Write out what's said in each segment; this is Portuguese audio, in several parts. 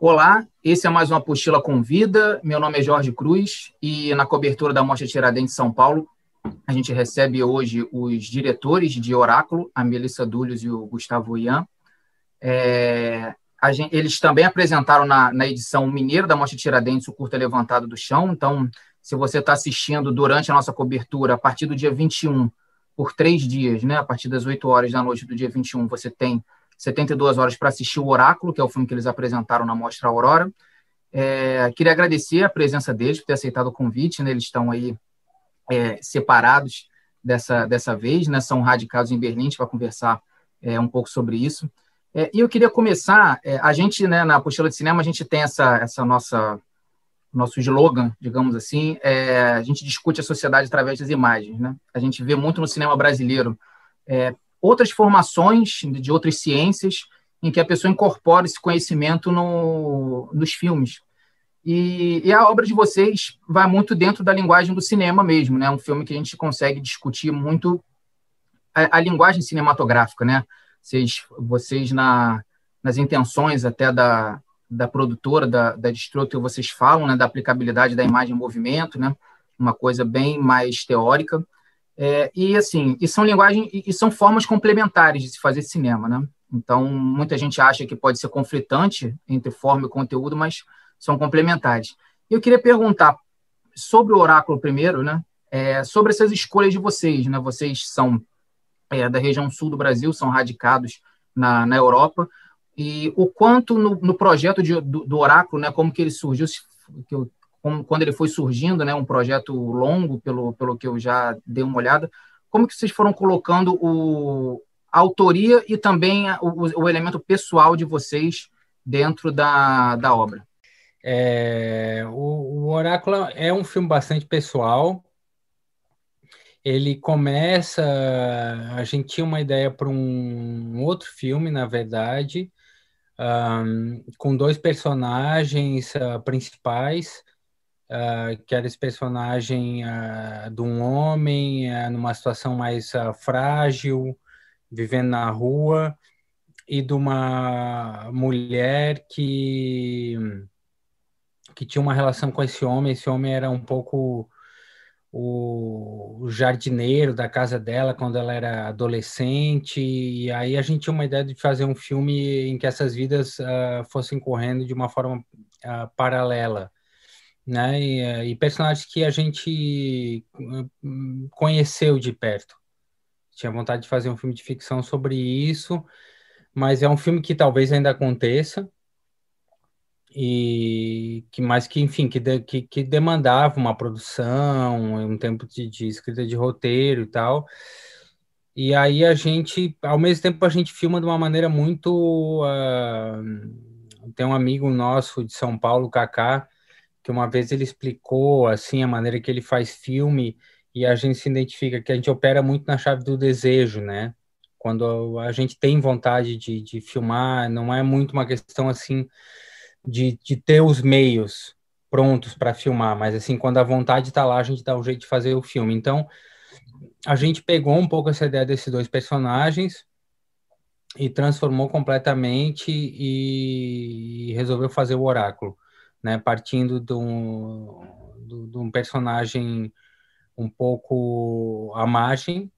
Olá, esse é mais uma Apostila com Vida. Meu nome é Jorge Cruz e na cobertura da Mostra Tiradentes São Paulo, a gente recebe hoje os diretores de Oráculo, a Melissa Dúlios e o Gustavo Ian. Eles também apresentaram na edição Mineiro da Mostra Tiradentes o curta Levantado do Chão. Então, se você está assistindo durante a nossa cobertura, a partir do dia 21, por 3 dias, né, a partir das 8 horas da noite do dia 21, você tem 72 horas para assistir o Oráculo, que é o filme que eles apresentaram na Mostra Aurora. Queria agradecer a presença deles, por ter aceitado o convite, né? Eles estão aí separados dessa vez, né? São radicados em Berlim, para conversar um pouco sobre isso. E eu queria começar, a gente, né, na Apostila de Cinema, a gente tem essa nosso slogan, digamos assim, a gente discute a sociedade através das imagens, né? A gente vê muito no cinema brasileiro outras formações de outras ciências em que a pessoa incorpora esse conhecimento nos filmes. E a obra de vocês vai muito dentro da linguagem do cinema mesmo, né? Um filme que a gente consegue discutir muito a linguagem cinematográfica, né? Vocês nas intenções até da produtora, da distribuidora, vocês falam, né, da aplicabilidade da imagem em movimento, né? Uma coisa bem mais teórica. E são linguagens e são formas complementares de se fazer cinema, né? Então, muita gente acha que pode ser conflitante entre forma e conteúdo, mas são complementares. Eu queria perguntar sobre o Oráculo primeiro, né? Sobre essas escolhas de vocês, né? Vocês são da região sul do Brasil, são radicados na Europa, e o quanto no projeto do Oráculo, né? Como que ele surgiu, quando ele foi surgindo, né, um projeto longo, pelo que eu já dei uma olhada, como que vocês foram colocando a autoria e também o elemento pessoal de vocês dentro da obra? O Oráculo é um filme bastante pessoal. Ele começa... A gente tinha uma ideia para um outro filme, na verdade, com 2 personagens principais, que era esse personagem de um homem numa situação mais frágil, vivendo na rua, e de uma mulher que tinha uma relação com esse homem. Esse homem era um pouco o jardineiro da casa dela quando ela era adolescente, e aí a gente tinha uma ideia de fazer um filme em que essas vidas fossem correndo de uma forma paralela, né? E personagens que a gente conheceu de perto. Tinha vontade de fazer um filme de ficção sobre isso, mas é um filme que talvez ainda aconteça, mas que enfim, que demandava uma produção, um tempo de escrita de roteiro e tal. E aí a gente, ao mesmo tempo, a gente filma de uma maneira muito... tem um amigo nosso de São Paulo, Kaká, que uma vez ele explicou assim a maneira que ele faz filme, e a gente se identifica que a gente opera muito na chave do desejo, né? Quando a gente tem vontade de filmar, não é muito uma questão assim de ter os meios prontos para filmar, mas assim, quando a vontade está lá, a gente dá um jeito de fazer o filme. Então, a gente pegou um pouco essa ideia desses 2 personagens e transformou completamente e resolveu fazer o Oráculo, né? Partindo de um personagem um pouco à margem,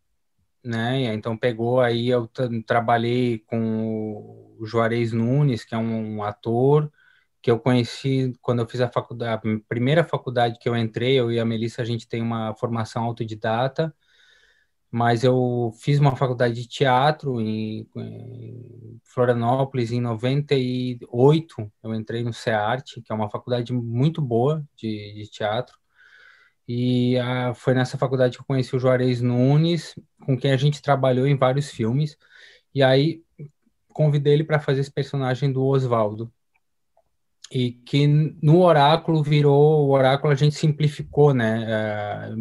né? Então pegou aí, eu trabalhei com o Juarez Nunes, que é um ator que eu conheci quando eu fiz a faculdade, a primeira faculdade que eu entrei. Eu e a Melissa, a gente tem uma formação autodidata, mas eu fiz uma faculdade de teatro em Florianópolis. Em 98 eu entrei no CEART, que é uma faculdade muito boa de teatro, e foi nessa faculdade que eu conheci o Juarez Nunes, com quem a gente trabalhou em vários filmes, e aí convidei ele para fazer esse personagem do Osvaldo, e que no Oráculo virou... O Oráculo a gente simplificou, né?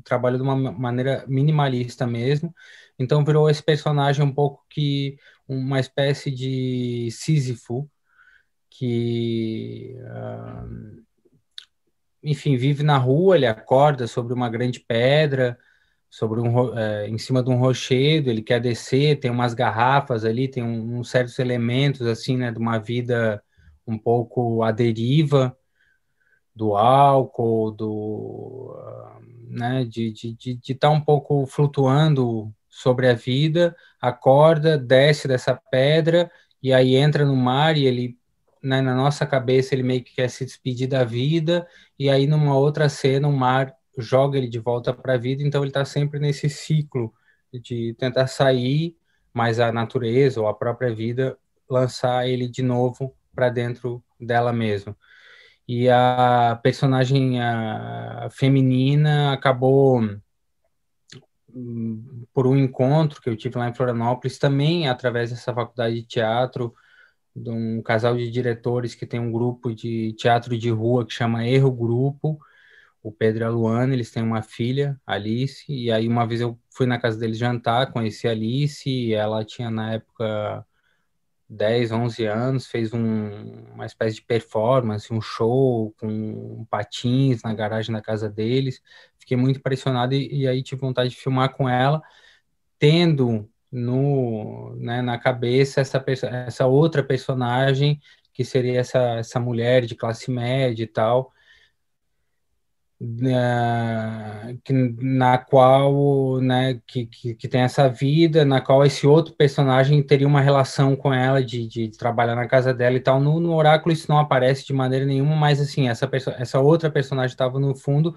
Trabalhou de uma maneira minimalista mesmo, então virou esse personagem um pouco que uma espécie de Sísifo, que enfim, vive na rua, ele acorda sobre uma grande pedra, em cima de um rochedo, ele quer descer, tem umas garrafas ali, tem uns certos elementos, assim, né, de uma vida um pouco à deriva, do álcool, né, de estar um pouco flutuando sobre a vida, acorda, desce dessa pedra, e aí entra no mar, e ele, né, na nossa cabeça, ele meio que quer se despedir da vida, e aí numa outra cena, o mar joga ele de volta para a vida, então ele está sempre nesse ciclo de tentar sair, mas a natureza ou a própria vida lançar ele de novo para dentro dela mesma. E a personagem feminina acabou, por um encontro que eu tive lá em Florianópolis, também através dessa faculdade de teatro, de um casal de diretores que tem um grupo de teatro de rua que chama Erro Grupo, o Pedro e a Luana, eles têm uma filha, Alice, e aí uma vez eu fui na casa deles jantar, conheci a Alice, e ela tinha na época 10, 11 anos, fez uma espécie de performance, um show com patins na garagem da casa deles. Fiquei muito impressionado e aí tive vontade de filmar com ela, tendo né, na cabeça essa outra personagem, que seria essa mulher de classe média e tal, na qual, né, que tem essa vida, na qual esse outro personagem teria uma relação com ela de trabalhar na casa dela e tal. No Oráculo isso não aparece de maneira nenhuma, mas assim, essa outra personagem estava no fundo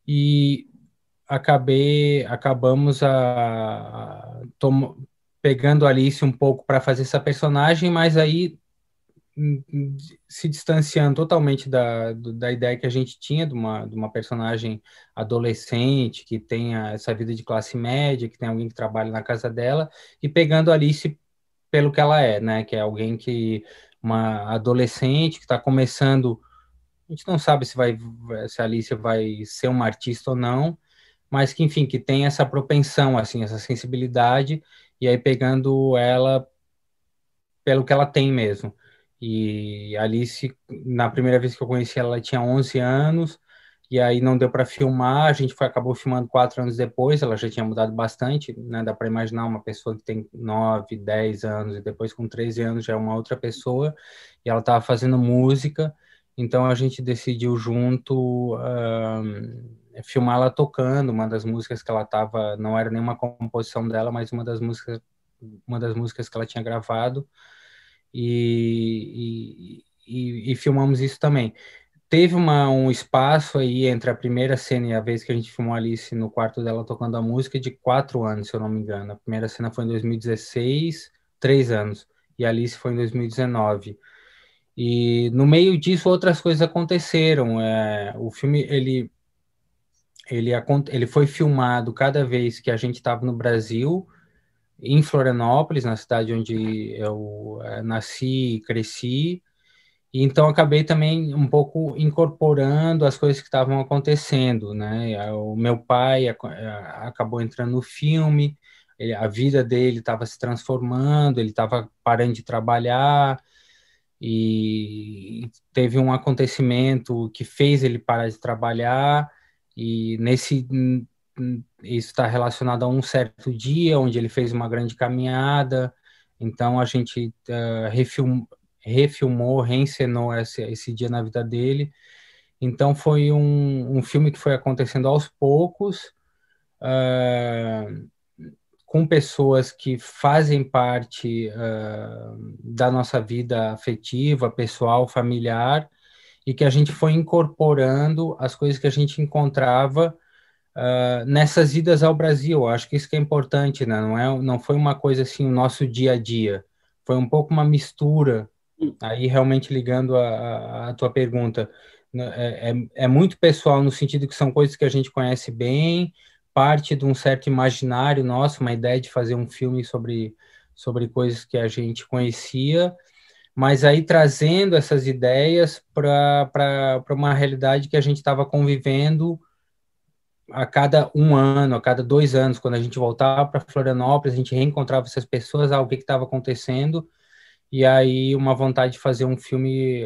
e acabamos pegando a Alice um pouco para fazer essa personagem, mas aí se distanciando totalmente da ideia que a gente tinha de uma personagem adolescente que tenha essa vida de classe média, que tem alguém que trabalha na casa dela, e pegando a Alice pelo que ela é, né? Que é alguém uma adolescente que está começando. A gente não sabe se a Alice vai ser uma artista ou não, mas que, enfim, que tem essa propensão, assim, essa sensibilidade, e aí pegando ela pelo que ela tem mesmo. E a Alice, na primeira vez que eu conheci ela, ela tinha 11 anos, e aí não deu para filmar, a gente acabou filmando 4 anos depois, ela já tinha mudado bastante, né? Dá para imaginar uma pessoa que tem 9, 10 anos, e depois com 13 anos já é uma outra pessoa, e ela estava fazendo música, então a gente decidiu junto filmar ela tocando uma das músicas que ela estava, não era nenhuma composição dela, mas uma das músicas que ela tinha gravado, e filmamos isso também. Teve um espaço aí entre a primeira cena e a vez que a gente filmou a Alice no quarto dela tocando a música de 4 anos, se eu não me engano. A primeira cena foi em 2016, 3 anos, e a Alice foi em 2019. E no meio disso outras coisas aconteceram. O filme ele foi filmado cada vez que a gente estava no Brasil, em Florianópolis, na cidade onde eu nasci e cresci. E então acabei também um pouco incorporando as coisas que estavam acontecendo, né? O meu pai acabou entrando no filme, a vida dele estava se transformando, ele estava parando de trabalhar e teve um acontecimento que fez ele parar de trabalhar e isso está relacionado a um certo dia onde ele fez uma grande caminhada. Então a gente refilmou, reencenou esse dia na vida dele. Então foi um filme que foi acontecendo aos poucos, com pessoas que fazem parte da nossa vida afetiva, pessoal, familiar, e que a gente foi incorporando as coisas que a gente encontrava nessas idas ao Brasil. Acho que isso que é importante, né? Não foi uma coisa assim, o nosso dia a dia. Foi um pouco uma mistura. Aí, realmente, ligando a tua pergunta, né, é muito pessoal no sentido que são coisas que a gente conhece bem, parte de um certo imaginário nosso, uma ideia de fazer um filme sobre coisas que a gente conhecia, mas aí trazendo essas ideias para uma realidade que a gente estava convivendo a cada um ano, a cada 2 anos, quando a gente voltava para Florianópolis, a gente reencontrava essas pessoas, o que estava acontecendo, e aí uma vontade de fazer um filme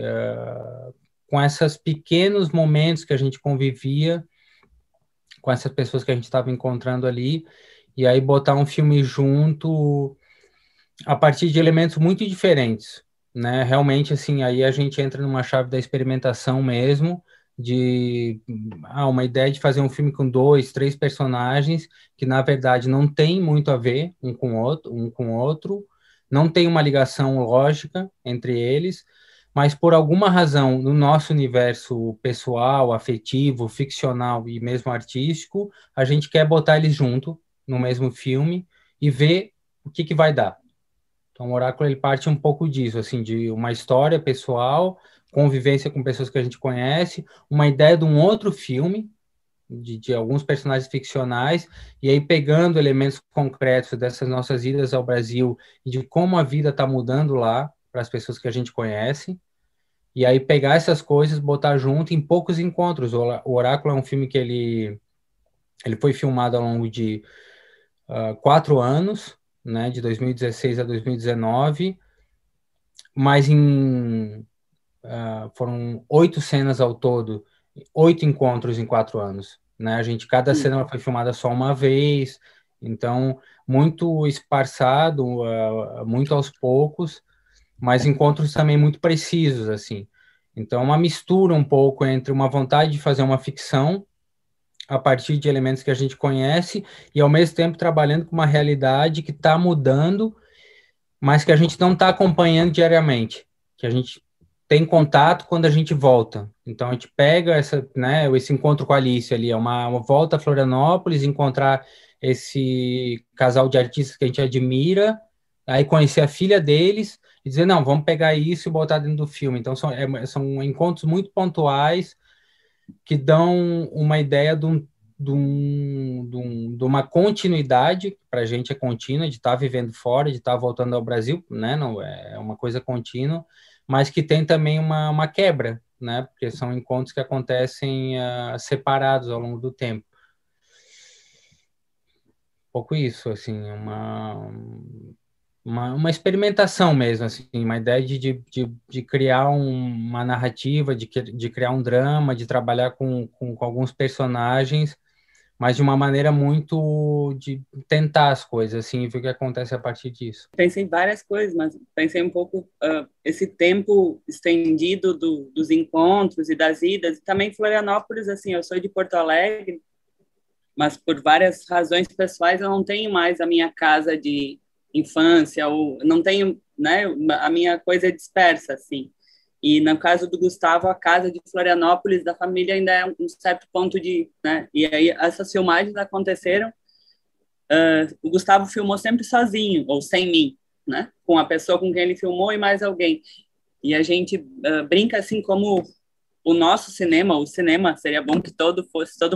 com esses pequenos momentos que a gente convivia, com essas pessoas que a gente estava encontrando ali, e aí botar um filme junto a partir de elementos muito diferentes, né? Realmente, assim, aí a gente entra numa chave da experimentação mesmo, de uma ideia de fazer um filme com 2, 3 personagens que, na verdade, não tem muito a ver um com o outro, não tem uma ligação lógica entre eles, mas por alguma razão, no nosso universo pessoal, afetivo, ficcional e mesmo artístico, a gente quer botar eles junto no mesmo filme e ver o que vai dar. Então, o Oráculo, ele parte um pouco disso, assim, de uma história pessoal, convivência com pessoas que a gente conhece, uma ideia de um outro filme, de alguns personagens ficcionais, e aí pegando elementos concretos dessas nossas idas ao Brasil e de como a vida está mudando lá para as pessoas que a gente conhece, e aí pegar essas coisas, botar junto em poucos encontros. O Oráculo é um filme que ele foi filmado ao longo de 4 anos, né, de 2016 a 2019, mas foram 8 cenas ao todo, 8 encontros em 4 anos, né? Cada cena foi filmada só uma vez, então muito esparçado, muito aos poucos, mas encontros também muito precisos, assim. Então, uma mistura um pouco entre uma vontade de fazer uma ficção a partir de elementos que a gente conhece e, ao mesmo tempo, trabalhando com uma realidade que está mudando, mas que a gente não está acompanhando diariamente, que a gente tem contato quando a gente volta. Então, a gente pega esse encontro com a Alice ali, é uma volta a Florianópolis, encontrar esse casal de artistas que a gente admira, aí conhecer a filha deles e dizer, não, vamos pegar isso e botar dentro do filme. Então, são encontros muito pontuais que dão uma ideia de uma continuidade, para a gente é contínua, de estar vivendo fora, de estar voltando ao Brasil, né? Não, é uma coisa contínua, mas que tem também uma quebra, né? Porque são encontros que acontecem separados ao longo do tempo. Um pouco isso, assim, uma experimentação mesmo, assim, uma ideia de criar uma narrativa, de criar um drama, de trabalhar com alguns personagens, mas de uma maneira muito de tentar as coisas, assim, e ver o que acontece a partir disso. Pensei em várias coisas, mas pensei um pouco esse tempo estendido dos encontros e das idas. Também Florianópolis, assim, eu sou de Porto Alegre, mas por várias razões pessoais eu não tenho mais a minha casa de infância, ou não tenho, né, a minha coisa é dispersa, assim. E no caso do Gustavo, a casa de Florianópolis da família ainda é um certo ponto de, né? E aí essas filmagens aconteceram. O Gustavo filmou sempre sozinho ou sem mim, né? Com a pessoa com quem ele filmou e mais alguém. E a gente brinca assim como o nosso cinema, o cinema seria bom que todo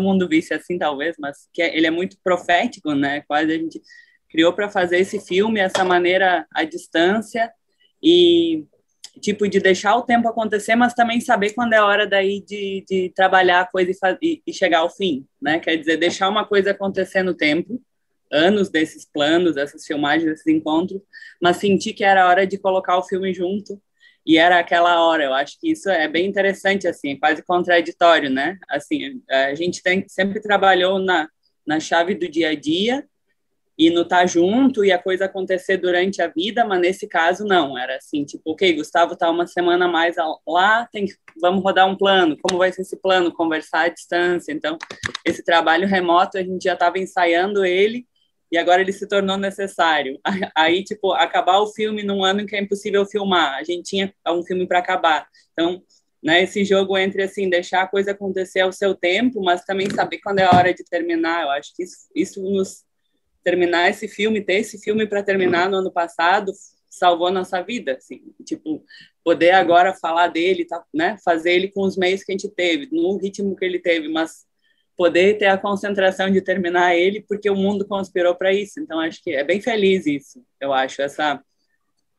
mundo visse assim talvez, mas que ele é muito profético, né? Quase a gente criou para fazer esse filme essa maneira à distância e tipo de deixar o tempo acontecer, mas também saber quando é hora daí de trabalhar a coisa e chegar ao fim, né? Quer dizer, deixar uma coisa acontecer no tempo, anos desses planos, dessas filmagens, desses encontros, mas sentir que era hora de colocar o filme junto e era aquela hora. Eu acho que isso é bem interessante, assim, quase contraditório, né? Assim, a gente sempre trabalhou na chave do dia a dia e no estar junto e a coisa acontecer durante a vida, mas nesse caso não, era assim, tipo, ok, Gustavo tá uma semana a mais lá, vamos rodar um plano, como vai ser esse plano, conversar à distância. Então, esse trabalho remoto, a gente já estava ensaiando ele e agora ele se tornou necessário. Aí, tipo, acabar o filme num ano em que é impossível filmar, a gente tinha um filme para acabar. Então, né, esse jogo entre, assim, deixar a coisa acontecer ao seu tempo, mas também saber quando é a hora de terminar, eu acho que isso nos terminar esse filme, ter esse filme para terminar no ano passado, salvou a nossa vida, assim, tipo, poder agora falar dele, tá, né, fazer ele com os meios que a gente teve, no ritmo que ele teve, mas poder ter a concentração de terminar ele, porque o mundo conspirou para isso. Então, acho que é bem feliz isso, eu acho,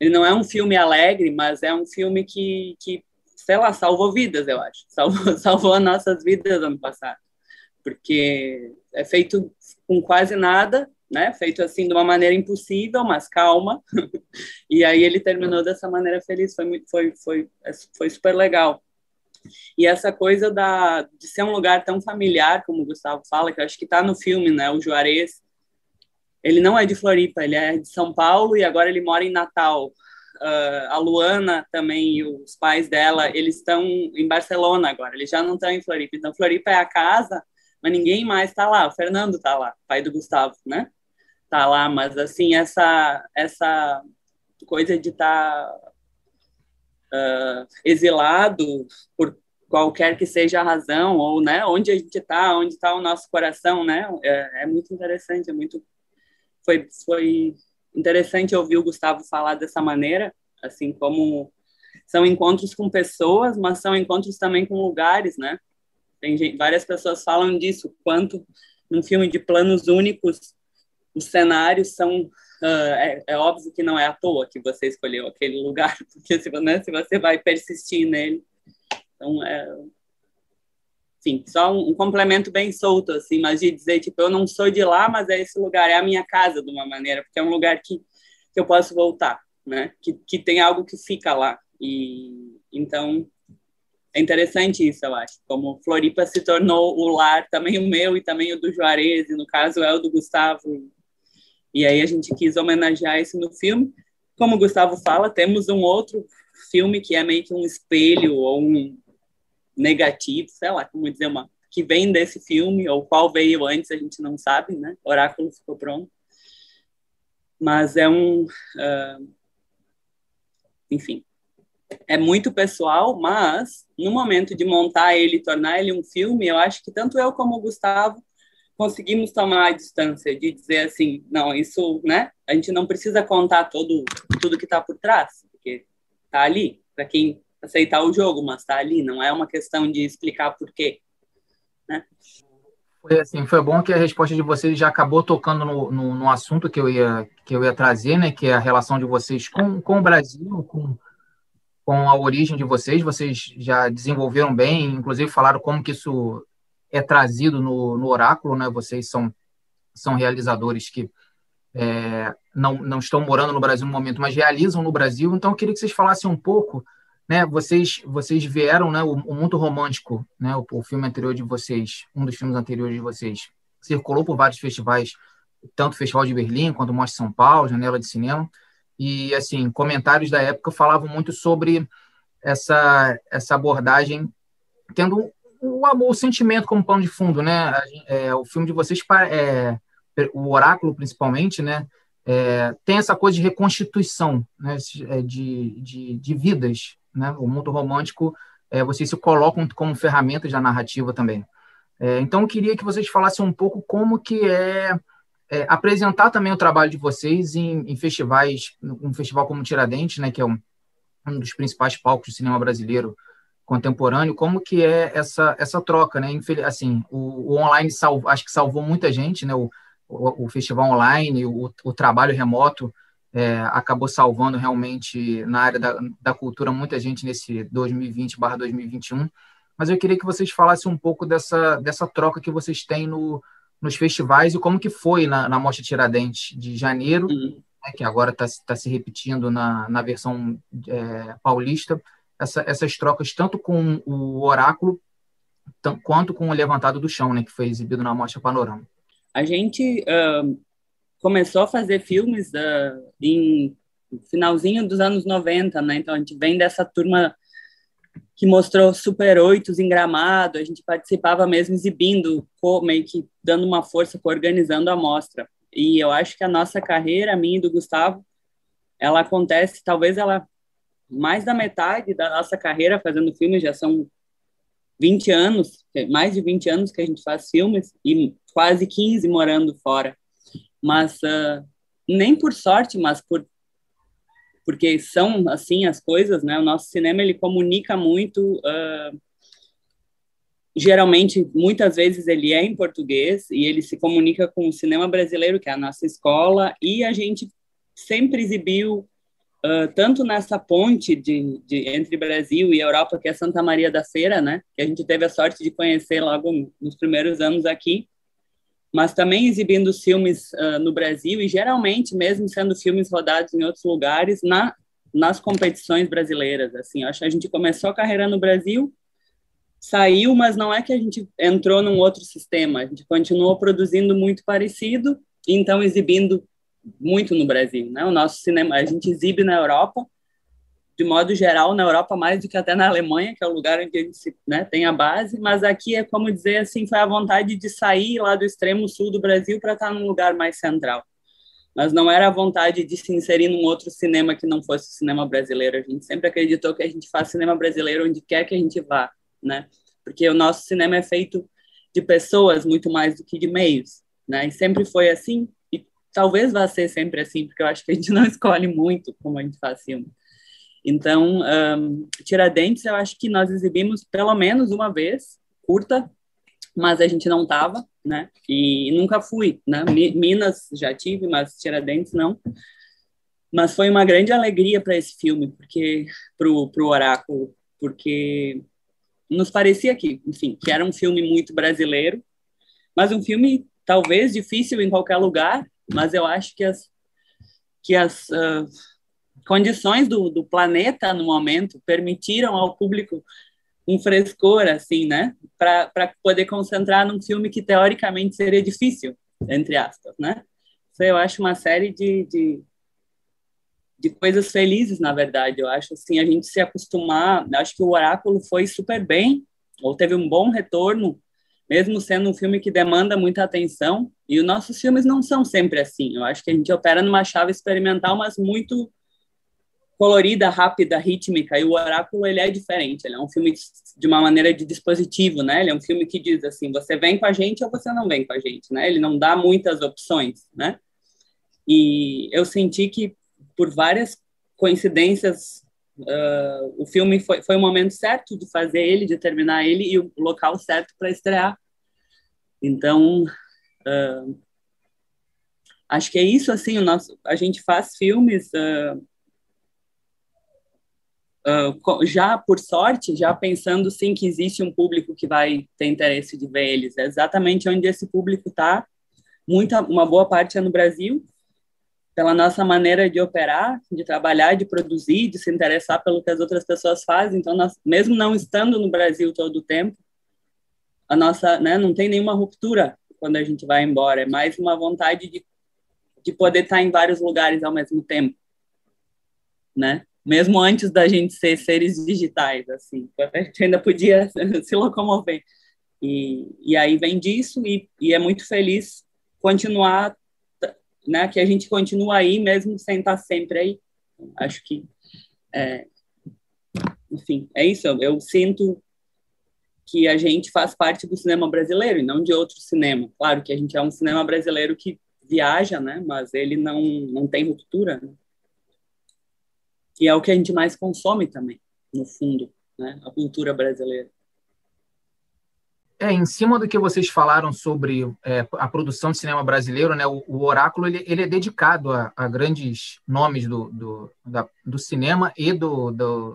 ele não é um filme alegre, mas é um filme que sei lá, salvou vidas, eu acho, salvou as nossas vidas ano passado, porque é feito com quase nada, né? Feito assim de uma maneira impossível, mas calma. E aí ele terminou dessa maneira feliz. Foi super legal. E essa coisa de ser um lugar tão familiar, como o Gustavo fala, que eu acho que está no filme, né? O Juarez, ele não é de Floripa, ele é de São Paulo e agora ele mora em Natal. A Luana também e os pais dela, eles estão em Barcelona agora, eles já não estão em Floripa. Então, Floripa é a casa, mas ninguém mais está lá. O Fernando está lá, pai do Gustavo, né? Está lá, mas assim, essa coisa de estar exilado por qualquer que seja a razão, ou, né, onde a gente está, onde está o nosso coração, né? É muito interessante, foi interessante ouvir o Gustavo falar dessa maneira, assim, como são encontros com pessoas, mas são encontros também com lugares, né? Várias pessoas falam disso, quanto num filme de planos únicos, os cenários são... é óbvio que não é à toa que você escolheu aquele lugar, porque se você vai persistir nele. Então, sim, só um complemento bem solto, assim, mas de dizer, tipo, eu não sou de lá, mas esse lugar é a minha casa, de uma maneira, porque é um lugar que eu posso voltar, né? Que tem algo que fica lá. E, então, é interessante isso, eu acho. Como Floripa se tornou o lar, também o meu e também o do Juarez, e no caso é o do Gustavo. E aí a gente quis homenagear isso no filme. Como o Gustavo fala, temos um outro filme que é meio que um espelho ou um negativo, sei lá, como dizer, que vem desse filme, ou qual veio antes, a gente não sabe, né? Oráculo ficou pronto. Mas enfim, é muito pessoal, mas no momento de montar ele e tornar ele um filme, eu acho que tanto eu como o Gustavo conseguimos tomar a distância de dizer assim, não, isso, né? A gente não precisa contar tudo que está por trás, porque está ali, para quem aceitar o jogo, mas está ali, não é uma questão de explicar por quê, né? Foi bom que a resposta de vocês já acabou tocando no assunto que eu ia trazer, né? Que é a relação de vocês com o Brasil, com a origem de vocês. Vocês já desenvolveram bem, inclusive falaram como que isso é trazido no Oráculo, né? Vocês são realizadores que não estão morando no Brasil no momento, mas realizam no Brasil. Então, eu queria que vocês falassem um pouco, né? Vocês vieram, né? O Muito Romântico, né? O filme anterior de vocês, um dos filmes anteriores de vocês, circulou por vários festivais, tanto o Festival de Berlim quanto o Mostra São Paulo, Janela de Cinema. E, assim, comentários da época falavam muito sobre essa abordagem, tendo o amor, o sentimento como pano de fundo, né? O filme de vocês, o Oráculo, principalmente, né? Tem essa coisa de reconstituição, né? De vidas, né? O Muito Romântico, vocês se colocam como ferramentas da narrativa também. Então, eu queria que vocês falassem um pouco como que apresentar também o trabalho de vocês em festivais, um festival como Tiradentes, né? Que é um dos principais palcos do cinema brasileiro contemporâneo, como que é essa troca, né? Assim, o online acho que salvou muita gente, né? O festival online, o trabalho remoto acabou salvando realmente na área da cultura muita gente nesse 2020/2021. Mas eu queria que vocês falassem um pouco dessa troca que vocês têm nos festivais e como que foi na Mostra Tiradentes de janeiro, né, que agora está se repetindo na versão paulista, essas trocas tanto com o Oráculo quanto com o Levantado do Chão, né, que foi exibido na Mostra Panorama. A gente começou a fazer filmes em finalzinho dos anos 90, né? Então a gente vem dessa turma que mostrou Super 8 em Gramado, a gente participava mesmo exibindo, meio que dando uma força, organizando a mostra. E eu acho que a nossa carreira, a minha e do Gustavo, ela acontece, talvez mais da metade da nossa carreira fazendo filmes, já são 20 anos, mais de 20 anos que a gente faz filmes, e quase 15 morando fora. Mas nem por sorte, mas porque são assim as coisas, né? O nosso cinema, ele comunica muito, geralmente, muitas vezes ele é em português e ele se comunica com o cinema brasileiro, que é a nossa escola, e a gente sempre exibiu tanto nessa ponte entre Brasil e Europa, que é Santa Maria da Feira, né? Que a gente teve a sorte de conhecer logo nos primeiros anos aqui, mas também exibindo os filmes no Brasil e geralmente mesmo sendo filmes rodados em outros lugares nas competições brasileiras. Assim, acho que a gente começou a carreira no Brasil, saiu, mas não é que a gente entrou num outro sistema, a gente continuou produzindo muito parecido, e então exibindo muito no Brasil, né? O nosso cinema, a gente exibe na Europa, de modo geral, na Europa mais do que até na Alemanha, que é o lugar onde a gente, né, tem a base, mas aqui é como dizer assim, foi a vontade de sair lá do extremo sul do Brasil para estar num lugar mais central. Mas não era a vontade de se inserir num outro cinema que não fosse o cinema brasileiro. A gente sempre acreditou que a gente faz cinema brasileiro onde quer que a gente vá, né? Porque o nosso cinema é feito de pessoas muito mais do que de meios, né? E sempre foi assim, e talvez vá ser sempre assim, porque eu acho que a gente não escolhe muito como a gente faz filme. Então, Tiradentes, eu acho que nós exibimos pelo menos uma vez, curta, mas a gente não estava, né? E nunca fui, né? Minas já tive, mas Tiradentes não. Mas foi uma grande alegria para esse filme, porque pro Oráculo, porque nos parecia que, enfim, que era um filme muito brasileiro, mas um filme talvez difícil em qualquer lugar, mas eu acho que as condições do planeta no momento permitiram ao público um frescor, assim, né? Para poder concentrar num filme que teoricamente seria difícil, entre aspas, né? Isso eu acho uma série de coisas felizes, na verdade. Eu acho, assim, a gente se acostumar. Acho que o Oráculo foi super bem, ou teve um bom retorno, mesmo sendo um filme que demanda muita atenção. E os nossos filmes não são sempre assim. Eu acho que a gente opera numa chave experimental, mas muito colorida, rápida, rítmica, e o Oráculo ele é diferente, ele é um filme de uma maneira de dispositivo, né? Ele é um filme que diz assim, você vem com a gente ou você não vem com a gente, né? Ele não dá muitas opções, né? E eu senti que por várias coincidências o filme foi o momento certo de fazer ele, de terminar ele e o local certo para estrear. Então acho que é isso, assim, a gente faz filmes já por sorte, já pensando sim que existe um público que vai ter interesse de ver eles. É exatamente onde esse público está. Uma boa parte é no Brasil, pela nossa maneira de operar, de trabalhar, de produzir, de se interessar pelo que as outras pessoas fazem. Então, nós, mesmo não estando no Brasil todo o tempo, a nossa, né, não tem nenhuma ruptura quando a gente vai embora. É mais uma vontade de poder estar em vários lugares ao mesmo tempo, né? Mesmo antes da gente ser seres digitais, assim, a gente ainda podia se locomover. E aí vem disso, e é muito feliz continuar, né, que a gente continua aí, mesmo sem estar sempre aí. Acho que, enfim, é isso. Eu sinto que a gente faz parte do cinema brasileiro e não de outro cinema. Claro que a gente é um cinema brasileiro que viaja, né, mas ele não tem ruptura, né? Que é o que a gente mais consome também, no fundo, né? A cultura brasileira. Em cima do que vocês falaram sobre a produção de cinema brasileiro, né, o Oráculo ele é dedicado a grandes nomes do cinema e do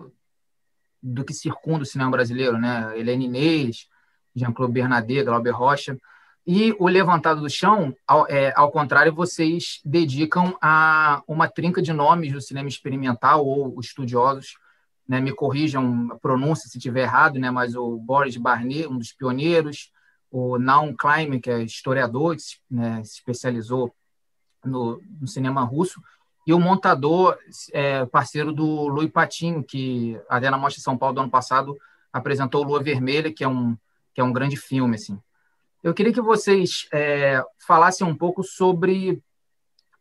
que circunda o cinema brasileiro, né? Helena Inês, Jean-Claude Bernardet, Glauber Rocha. E o Levantado do Chão, ao contrário, vocês dedicam a uma trinca de nomes do cinema experimental ou estudiosos, né? Me corrijam a pronúncia se estiver errado, né? Mas o Boris Barnet, um dos pioneiros, o Naum Klein, que é historiador, né? Se especializou no cinema russo, e o montador, parceiro do Louis Patinho, que até na Mostra de São Paulo do ano passado apresentou Lua Vermelha, que é um grande filme, assim. Eu queria que vocês falassem um pouco sobre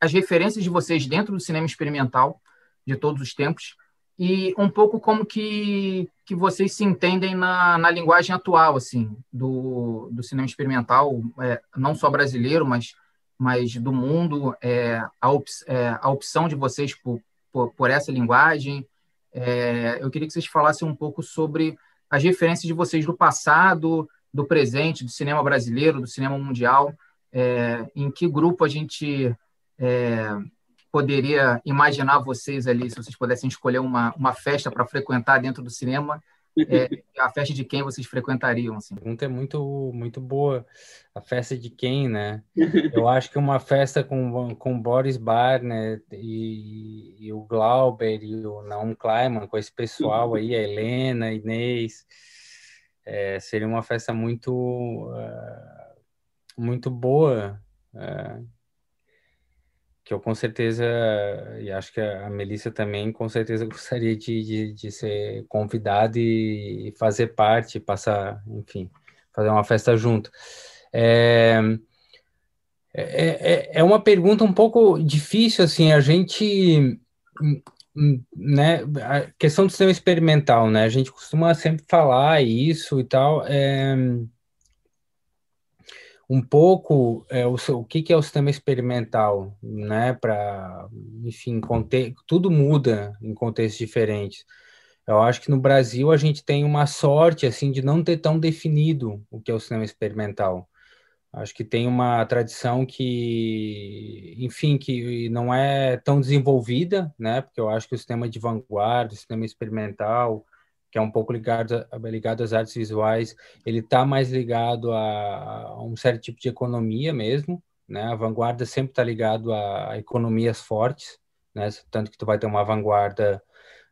as referências de vocês dentro do cinema experimental de todos os tempos e um pouco como que vocês se entendem na linguagem atual, assim, do cinema experimental, não só brasileiro, mas do mundo, a opção de vocês por essa linguagem. Eu queria que vocês falassem um pouco sobre as referências de vocês do passado, do presente, do cinema brasileiro, do cinema mundial, em que grupo a gente poderia imaginar vocês ali, se vocês pudessem escolher uma festa para frequentar dentro do cinema, a festa de quem vocês frequentariam? Assim? A pergunta é muito, muito boa. A festa de quem, né? Eu acho que uma festa com Boris Barner e o Glauber e o Naum Kleiman, com esse pessoal aí, a Helena, a Inês, seria uma festa muito boa, que eu com certeza, e acho que a Melissa também com certeza gostaria de ser convidada e fazer parte, passar, enfim, fazer uma festa junto. É uma pergunta um pouco difícil, assim, a gente, né, a questão do cinema experimental, né, a gente costuma sempre falar isso e tal, um pouco o que é o sistema experimental, né? Para, enfim, tudo muda em contextos diferentes. Eu acho que no Brasil a gente tem uma sorte assim de não ter tão definido o que é o cinema experimental. Acho que tem uma tradição que, enfim, que não é tão desenvolvida, né? Porque eu acho que o cinema de vanguarda, o cinema experimental, que é um pouco ligado às artes visuais, ele está mais ligado a um certo tipo de economia mesmo, né? A vanguarda sempre está ligado a economias fortes, né? Tanto que tu vai ter uma vanguarda,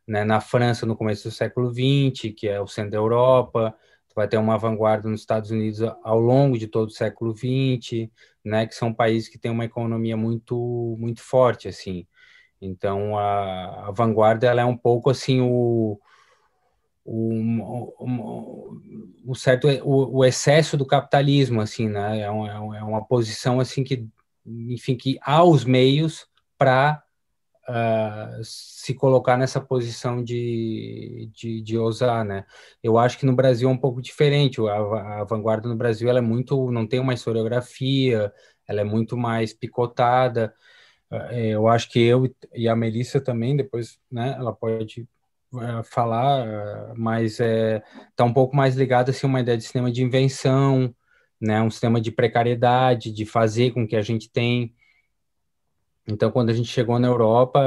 né, na França no começo do século XX, que é o centro da Europa, vai ter uma vanguarda nos Estados Unidos ao longo de todo o século XX, né, que são países que têm uma economia muito forte, assim. Então, a vanguarda ela é um pouco assim o excesso do capitalismo, assim, né? É uma posição assim que, enfim, que há os meios para se colocar nessa posição de ousar, né? Eu acho que no Brasil é um pouco diferente. A vanguarda no Brasil ela não tem uma historiografia, ela é muito mais picotada. Eu acho que eu e a Melissa também, depois, né, ela pode falar, mas tá um pouco mais ligada assim, a uma ideia de cinema de invenção, né? Um cinema de precariedade, de fazer com que a gente tem. Então, quando a gente chegou na Europa,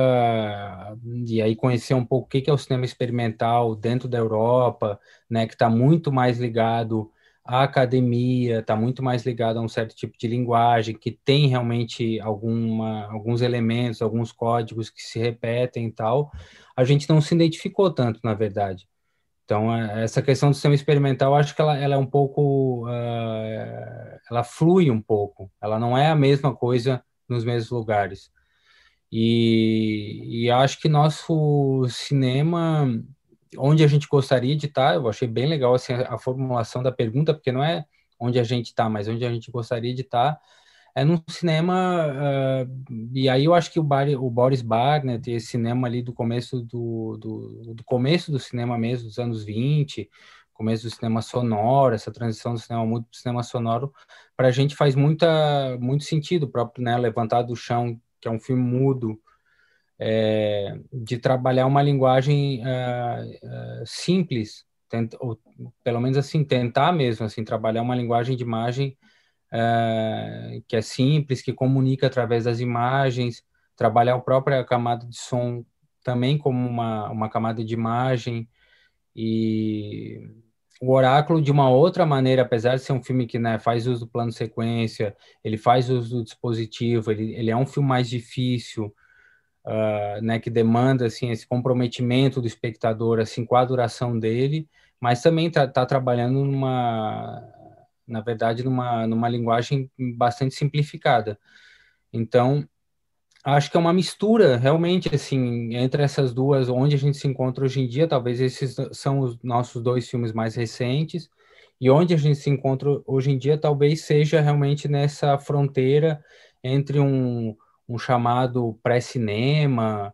e aí conhecer um pouco o que é o cinema experimental dentro da Europa, né, que está muito mais ligado à academia, está muito mais ligado a um certo tipo de linguagem, que tem realmente alguns elementos, alguns códigos que se repetem e tal, a gente não se identificou tanto, na verdade. Então, essa questão do sistema experimental, acho que ela é um pouco, ela flui um pouco, ela não é a mesma coisa nos mesmos lugares. E acho que nosso cinema, onde a gente gostaria de estar, eu achei bem legal assim, a formulação da pergunta, porque não é onde a gente está, mas onde a gente gostaria de estar, é num cinema, e aí eu acho que o Boris Barnett, esse cinema ali do começo do começo do cinema mesmo, dos anos 20, começo do cinema sonoro, essa transição do cinema mudo para o cinema sonoro, para a gente faz muito sentido, o próprio, né, Levantado do Chão, que é um filme mudo, de trabalhar uma linguagem simples, ou pelo menos assim, tentar mesmo assim, trabalhar uma linguagem de imagem que é simples, que comunica através das imagens, trabalhar a própria camada de som também como uma camada de imagem, e o Oráculo de uma outra maneira, apesar de ser um filme que, né, faz uso do plano sequência, ele faz uso do dispositivo, ele é um filme mais difícil, né, que demanda assim esse comprometimento do espectador assim com a duração dele, mas também tá trabalhando na verdade numa linguagem bastante simplificada. Então, acho que é uma mistura realmente assim entre essas duas, onde a gente se encontra hoje em dia. Talvez esses são os nossos dois filmes mais recentes, e onde a gente se encontra hoje em dia talvez seja realmente nessa fronteira entre um chamado pré-cinema,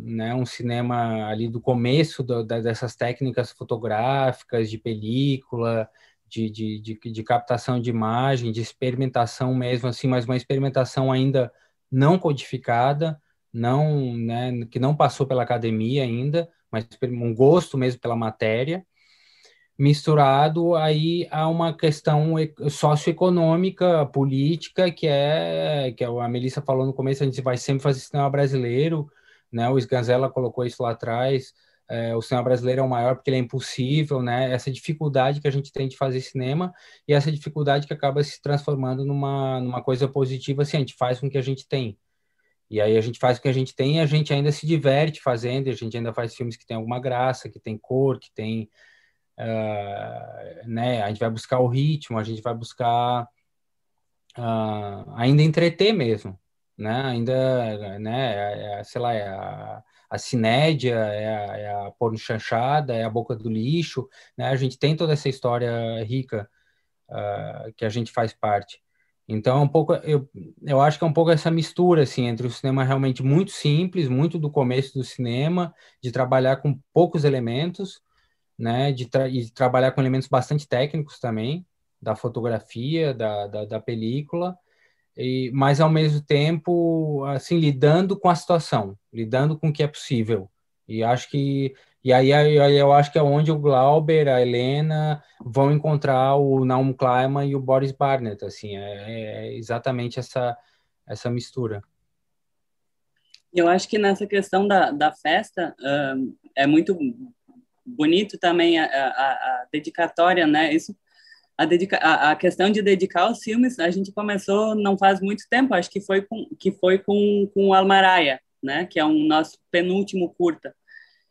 né, um cinema ali do começo dessas técnicas fotográficas, de película, de captação de imagem, de experimentação mesmo, assim, mas uma experimentação ainda não codificada, não, né, que não passou pela academia ainda, mas um gosto mesmo pela matéria, misturado aí a uma questão socioeconômica, política, que a Melissa falou no começo, a gente vai sempre fazer cinema brasileiro, né? O Sganzella colocou isso lá atrás, o cinema brasileiro é o maior porque ele é impossível, né? Essa dificuldade que a gente tem de fazer cinema, e essa dificuldade que acaba se transformando numa coisa positiva, assim, a gente faz com o que a gente tem. E aí a gente faz o que a gente tem, e a gente ainda se diverte fazendo, e a gente ainda faz filmes que tem alguma graça, que tem cor, que tem né? A gente vai buscar o ritmo, a gente vai buscar ainda entreter mesmo, né? Ainda, né? Sei lá, a cinédia, é a porno-chanchada, é a boca do lixo, né? A gente tem toda essa história rica que a gente faz parte. Então, um pouco, eu acho que é um pouco essa mistura, assim, entre o cinema realmente muito simples, muito do começo do cinema, de trabalhar com poucos elementos, né, e trabalhar com elementos bastante técnicos também, da fotografia, da película, mas ao mesmo tempo, assim, lidando com a situação, lidando com o que é possível. E acho que aí eu acho que é onde o Glauber, a Helena vão encontrar o Naum Kleiman e o Boris Barnett, assim, é exatamente essa mistura. Eu acho que nessa questão da festa é muito bonito também a dedicatória, né? Isso, a questão de dedicar os filmes, a gente começou não faz muito tempo, acho que foi com o Almaraia, né? Que é um nosso penúltimo curta.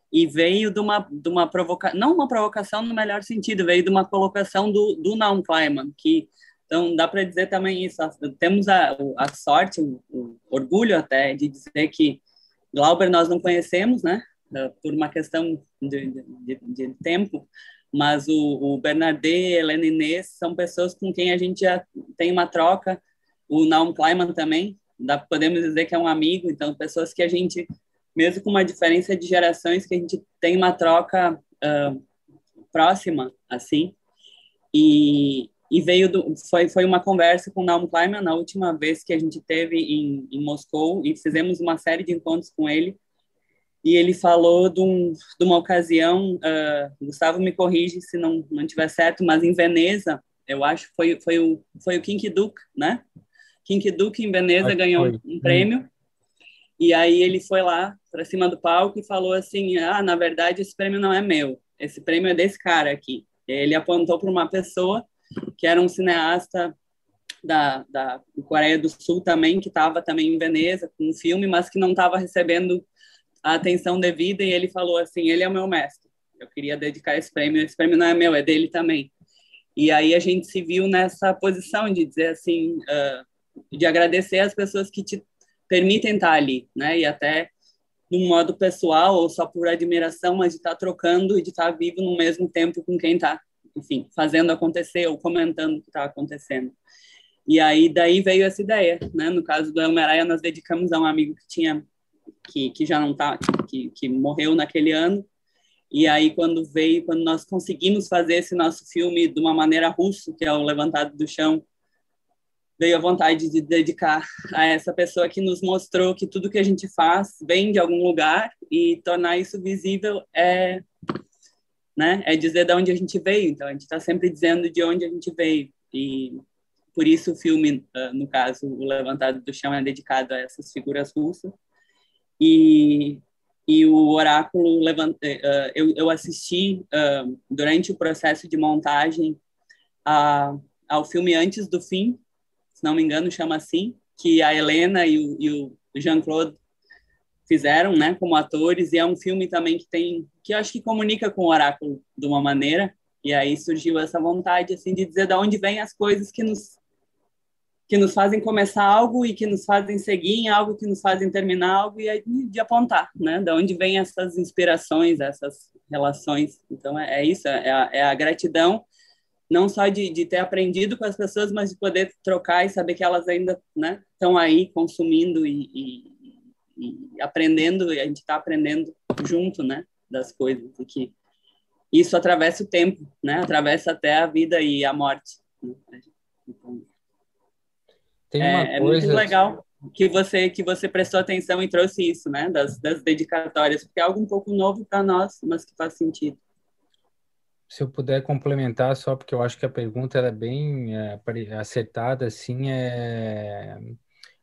E veio de uma provocação, não uma provocação no melhor sentido, veio de uma colocação do Naum Kleiman, que, então, dá para dizer também isso, temos a sorte, o orgulho até, de dizer que Glauber nós não conhecemos, né, por uma questão de tempo, mas o Bernardet, Helena Inês, são pessoas com quem a gente já tem uma troca, o Naum Kleiman também, podemos dizer que é um amigo, então, pessoas que a gente, mesmo com uma diferença de gerações, que a gente tem uma troca próxima, assim, e foi uma conversa com o Naum Kleiman na última vez que a gente teve em Moscou, e fizemos uma série de encontros com ele, e ele falou de uma ocasião, Gustavo me corrige se não tiver certo, mas em Veneza, eu acho, foi o Kinky Duke, né? Kinky Duke em Veneza ganhou um prêmio, e aí ele foi lá para cima do palco e falou assim, na verdade esse prêmio não é meu, esse prêmio é desse cara aqui. Ele apontou para uma pessoa que era um cineasta da Coreia do Sul também, que estava também em Veneza com um filme, mas que não estava recebendo a atenção devida, e ele falou assim, ele é o meu mestre, eu queria dedicar esse prêmio não é meu, é dele também. E aí a gente se viu nessa posição de dizer assim, de agradecer as pessoas que te permitem estar ali, né? E até de um modo pessoal ou só por admiração, mas de estar trocando e de estar vivo no mesmo tempo com quem está, enfim, fazendo acontecer ou comentando o que está acontecendo. E aí daí veio essa ideia, né? No caso do Almeraia, nós dedicamos a um amigo que já não está, que morreu naquele ano. E aí quando nós conseguimos fazer esse nosso filme de uma maneira russa, que é o Levantado do Chão, veio a vontade de dedicar a essa pessoa que nos mostrou que tudo que a gente faz vem de algum lugar, e tornar isso visível né, é dizer de onde a gente veio. Então, a gente está sempre dizendo de onde a gente veio. E por isso o filme, no caso, O Levantado do Chão, é dedicado a essas figuras russas. E o Oráculo, eu assisti durante o processo de montagem ao filme Antes do Fim, se não me engano, chama assim, que a Helena e o Jean-Claude fizeram, né, como atores, e é um filme também que eu acho que comunica com o Oráculo de uma maneira, e aí surgiu essa vontade, assim, de dizer de onde vêm as coisas que nos fazem começar algo e que nos fazem seguir em algo, que nos fazem terminar algo, e aí de apontar, né, de onde vêm essas inspirações, essas relações. Então, é isso, é a gratidão, não só de ter aprendido com as pessoas, mas de poder trocar e saber que elas ainda, né, estão aí consumindo e aprendendo, e a gente está aprendendo junto, né, das coisas, e que isso atravessa o tempo, né, atravessa até a vida e a morte. Então, tem uma coisa... muito legal que você prestou atenção e trouxe isso, né, das dedicatórias, porque é algo um pouco novo para nós, mas que faz sentido. Se eu puder complementar, só porque eu acho que a pergunta é bem acertada, assim,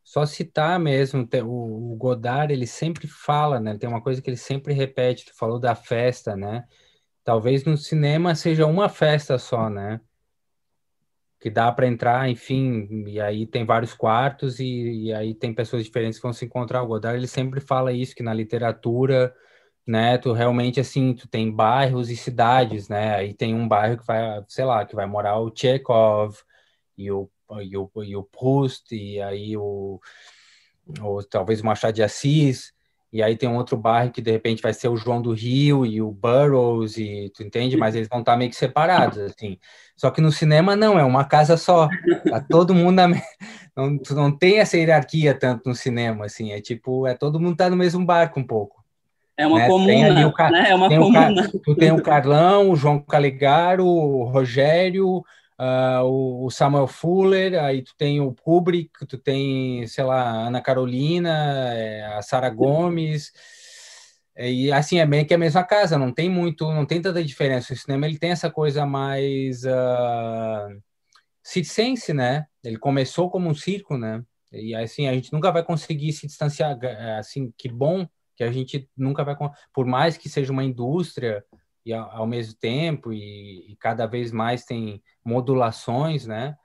só citar mesmo, o Godard, ele sempre fala, né, tem uma coisa que ele sempre repete, tu falou da festa, né, talvez no cinema seja uma festa só, né, que dá para entrar, enfim, e aí tem vários quartos e aí tem pessoas diferentes que vão se encontrar. O Godard, ele sempre fala isso, que na literatura né? Tu realmente, assim, tu tem bairros e cidades, né? Aí tem um bairro que vai, sei lá, que vai morar o Chekhov e o Proust, e aí ou talvez o Machado de Assis, e aí tem um outro bairro que de repente vai ser o João do Rio e o Burroughs, e tu entende? Mas eles vão estar meio que separados, assim. Só que no cinema não, é uma casa só. Tá todo mundo não, tu não tem essa hierarquia tanto no cinema, assim. É tipo, todo mundo tá no mesmo barco um pouco, É uma né? Tem ali comuna, né? É uma comuna. tu tem o Carlão, o João Calegaro, o Rogério, o Samuel Fuller, aí tu tem o Kubrick, tu tem, sei lá, a Ana Carolina, a Sara Gomes, e assim, é meio que a mesma casa, não tem tanta diferença. O cinema, ele tem essa coisa mais circense, né? Ele começou como um circo, né? E assim, a gente nunca vai conseguir se distanciar, assim, que bom que a gente nunca vai, por mais que seja uma indústria e ao mesmo tempo e cada vez mais tem modulações, né?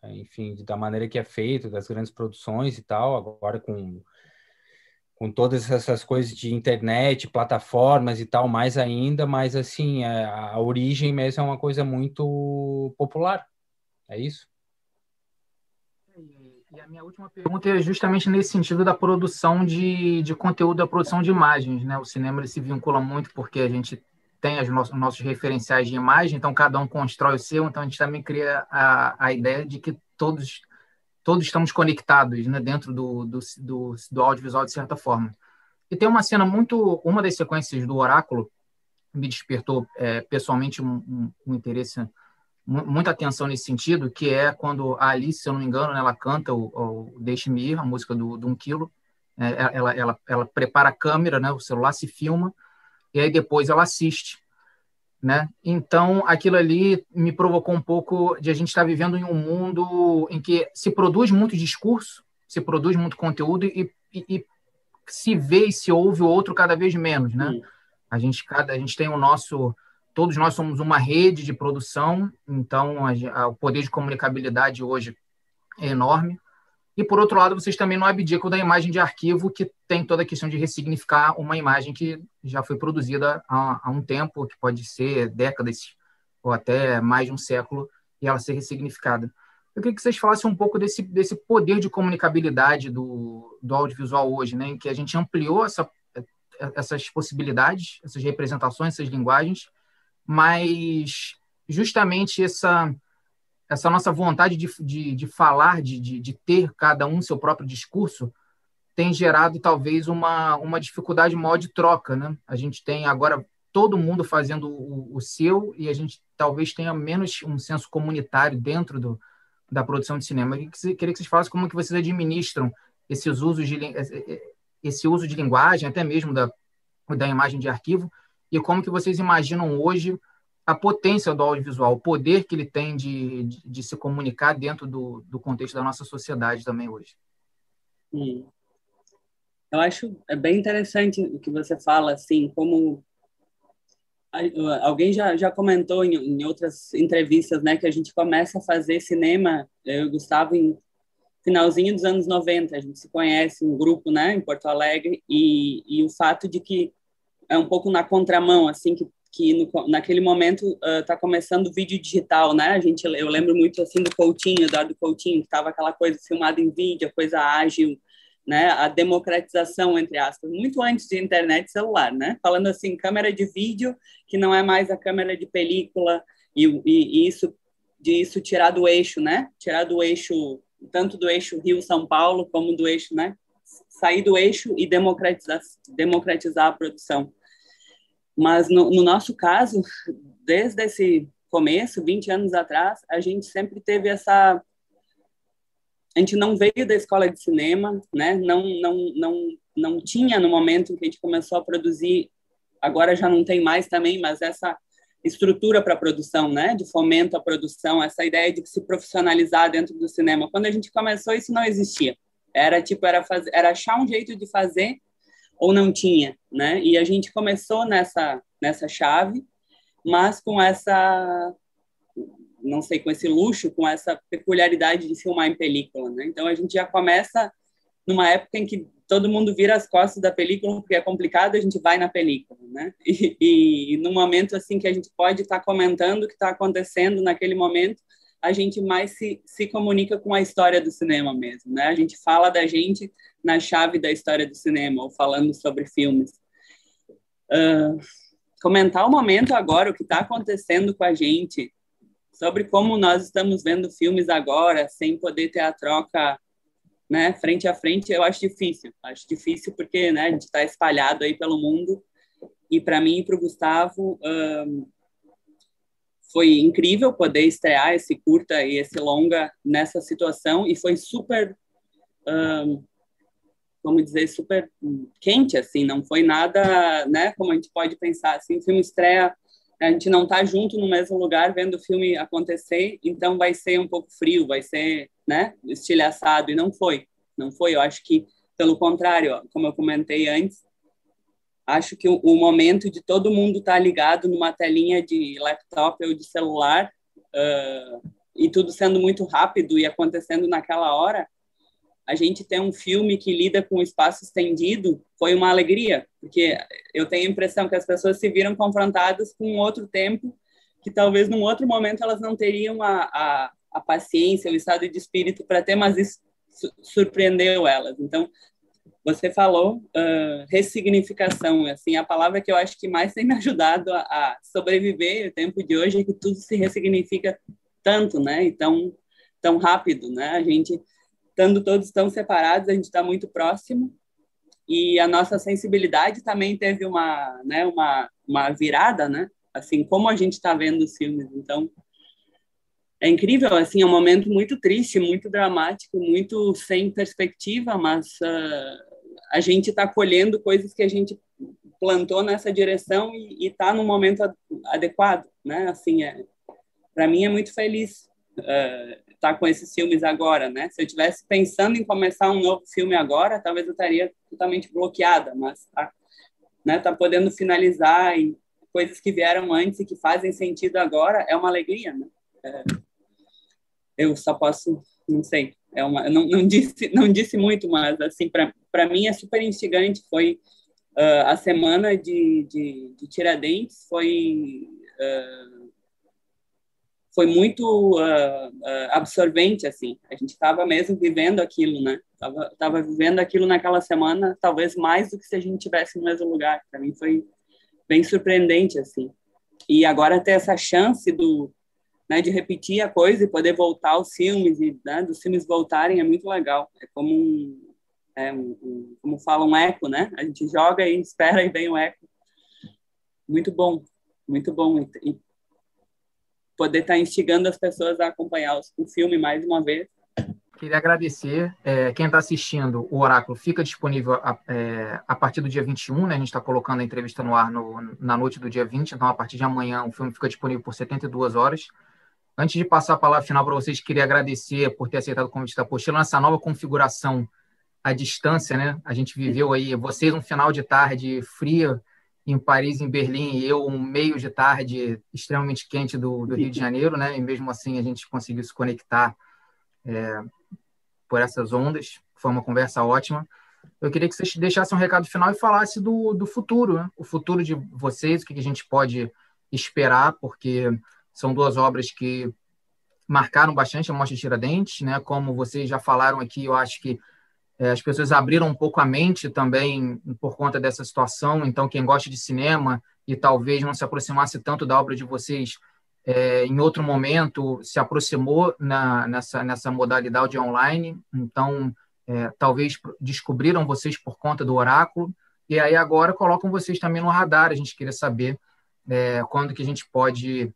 Enfim, da maneira que é feito, das grandes produções e tal, agora com todas essas coisas de internet, plataformas e tal, mais ainda, mas assim, a origem mesmo é uma coisa muito popular, é isso? E a minha última pergunta é justamente nesse sentido da produção de conteúdo, da produção de imagens, né? O cinema ele se vincula muito porque a gente tem nossos referenciais de imagem, então cada um constrói o seu, então a gente também cria a ideia de que todos estamos conectados, né? Dentro do audiovisual, de certa forma. E tem uma cena uma das sequências do Oráculo me despertou pessoalmente um interesse, muita atenção nesse sentido, que é quando a Alice, se eu não me engano, né, ela canta o Deixe-me Ir, a música do 1 quilo. Ela prepara a câmera, né, o celular se filma, e aí depois ela assiste. Né? Então, aquilo ali me provocou um pouco de a gente estar vivendo em um mundo em que se produz muito discurso, se produz muito conteúdo e se vê e se ouve o outro cada vez menos, né? A gente tem todos nós somos uma rede de produção, então o poder de comunicabilidade hoje é enorme. E, por outro lado, vocês também não abdicam da imagem de arquivo, que tem toda a questão de ressignificar uma imagem que já foi produzida há um tempo, que pode ser décadas ou até mais de um século, e ela ser ressignificada. Eu queria que vocês falassem um pouco desse poder de comunicabilidade do audiovisual hoje, né, em que a gente ampliou essas possibilidades, essas representações, essas linguagens, mas justamente essa nossa vontade de falar, de ter cada um seu próprio discurso, tem gerado talvez uma dificuldade maior de troca, né? A gente tem agora todo mundo fazendo o seu e a gente talvez tenha menos um senso comunitário dentro da produção de cinema. Eu queria que vocês falassem como que vocês administram esse uso de linguagem, até mesmo da imagem de arquivo, e como que vocês imaginam hoje a potência do audiovisual, o poder que ele tem de se comunicar dentro do contexto da nossa sociedade também hoje. Eu acho bem interessante o que você fala, assim, como alguém já comentou em outras entrevistas, né, que a gente começa a fazer cinema, eu e o Gustavo, em finalzinho dos anos 90, a gente se conhece, um grupo, né, em Porto Alegre, e o fato de que é um pouco na contramão, assim, naquele momento tá começando o vídeo digital, né? Eu lembro muito assim do Coutinho, Eduardo Coutinho, que estava aquela coisa filmada em vídeo, a coisa ágil, né? A democratização, entre aspas, muito antes de internet e celular, né? Falando assim, câmera de vídeo que não é mais a câmera de película e isso tirar do eixo, né? Tirar do eixo, tanto do eixo Rio-São Paulo como do eixo, né? Sair do eixo e democratizar a produção. Mas no nosso caso, desde esse começo, 20 anos atrás, a gente sempre teve essa... A gente não veio da escola de cinema, né? Não tinha no momento em que a gente começou a produzir, agora já não tem mais também, mas essa estrutura para a produção, né? De fomento à produção, essa ideia de se profissionalizar dentro do cinema. Quando a gente começou, isso não existia. Era achar um jeito de fazer ou não tinha, né? E a gente começou nessa chave, mas com não sei, com esse luxo, com essa peculiaridade de filmar em película, né? Então a gente já começa numa época em que todo mundo vira as costas da película porque é complicado, a gente vai na película, né? E no momento assim que a gente pode estar comentando o que está acontecendo naquele momento, a gente mais se comunica com a história do cinema mesmo, né? A gente fala da gente na chave da história do cinema, ou falando sobre filmes. Comentar o momento agora, o que está acontecendo com a gente, sobre como nós estamos vendo filmes agora, sem poder ter a troca, né, frente a frente, eu acho difícil. Acho difícil porque, né, a gente está espalhado aí pelo mundo. E para mim e para o Gustavo, foi incrível poder estrear esse curta e esse longa nessa situação. E foi super, vamos dizer, super quente, assim. Não foi nada, né, como a gente pode pensar, assim, filme estreia, a gente não está junto no mesmo lugar vendo o filme acontecer, então vai ser um pouco frio, vai ser, né, estilhaçado, e não foi. Eu acho que, pelo contrário, ó, como eu comentei antes, acho que o momento de todo mundo estar ligado numa telinha de laptop ou de celular, e tudo sendo muito rápido e acontecendo naquela hora, a gente ter um filme que lida com o espaço estendido foi uma alegria, porque eu tenho a impressão que as pessoas se viram confrontadas com outro tempo, que talvez num outro momento elas não teriam a paciência, o estado de espírito para ter, mas isso surpreendeu elas. Então, você falou ressignificação, assim, a palavra que eu acho que mais tem me ajudado a sobreviver o tempo de hoje é que tudo se ressignifica tanto, né, e tão rápido, né, a gente, estando todos tão separados, a gente está muito próximo, e a nossa sensibilidade também teve uma virada, né, assim, como a gente está vendo os filmes, então, é incrível, assim, é um momento muito triste, muito dramático, muito sem perspectiva, mas a gente está colhendo coisas que a gente plantou nessa direção e está no momento adequado, né? Assim, para mim é muito feliz estar com esses filmes agora, né? Se eu estivesse pensando em começar um novo filme agora, talvez eu estaria totalmente bloqueada, mas tá podendo finalizar e coisas que vieram antes e que fazem sentido agora é uma alegria, né? Eu só posso, não sei, eu não disse muito, mas assim, para mim é super instigante. Foi a semana de Tiradentes, foi muito absorvente, assim. A gente estava mesmo vivendo aquilo, né? Tava vivendo aquilo naquela semana, talvez mais do que se a gente tivesse no mesmo lugar. Para mim foi bem surpreendente, assim. E agora ter essa chance né, de repetir a coisa e poder voltar aos filmes e, né, dos filmes voltarem é muito legal. É como como fala, um eco, né? A gente joga e espera e vem o eco. Muito bom, muito bom. E poder estar instigando as pessoas a acompanhar o filme mais uma vez. Queria agradecer. Quem está assistindo, o Oráculo fica disponível a partir do dia 21, né? A gente está colocando a entrevista no ar na noite do dia 20, então a partir de amanhã o filme fica disponível por 72 horas. Antes de passar a palavra final para vocês, queria agradecer por ter aceitado o convite da Apostila nessa nova configuração à distância, né? A gente viveu aí, vocês um final de tarde frio em Paris, em Berlim, e eu um meio de tarde extremamente quente do Rio de Janeiro, né? E mesmo assim a gente conseguiu se conectar por essas ondas. Foi uma conversa ótima. Eu queria que vocês deixassem um recado final e falassem do futuro, né? O futuro de vocês, o que a gente pode esperar, porque são duas obras que marcaram bastante a Mostra Tiradentes, né? Como vocês já falaram aqui, eu acho que as pessoas abriram um pouco a mente também por conta dessa situação. Então, quem gosta de cinema e talvez não se aproximasse tanto da obra de vocês em outro momento, se aproximou nessa modalidade online. Então, talvez descobriram vocês por conta do Oráculo. E aí agora colocam vocês também no radar. A gente queria saber quando que a gente pode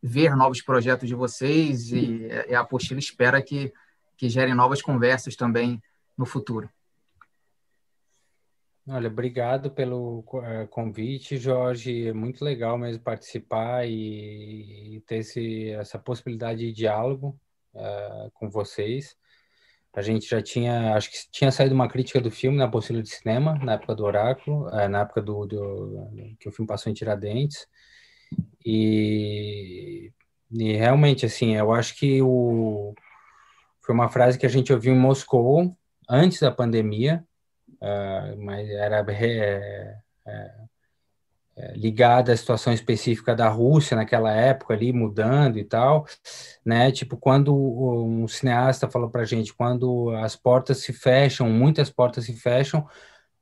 ver novos projetos de vocês, e a Apostila espera que gerem novas conversas também no futuro. Olha, obrigado pelo convite, Jorge. É muito legal mesmo participar e ter essa possibilidade de diálogo com vocês. A gente já acho que tinha saído uma crítica do filme na Apostila de Cinema, na época do Oráculo, na época que o filme passou em Tiradentes. E realmente, assim, eu acho que foi uma frase que a gente ouviu em Moscou, antes da pandemia, mas era ligada à situação específica da Rússia naquela época ali, mudando e tal, né? Tipo, quando um cineasta falou pra gente, quando as portas se fecham, muitas portas se fecham,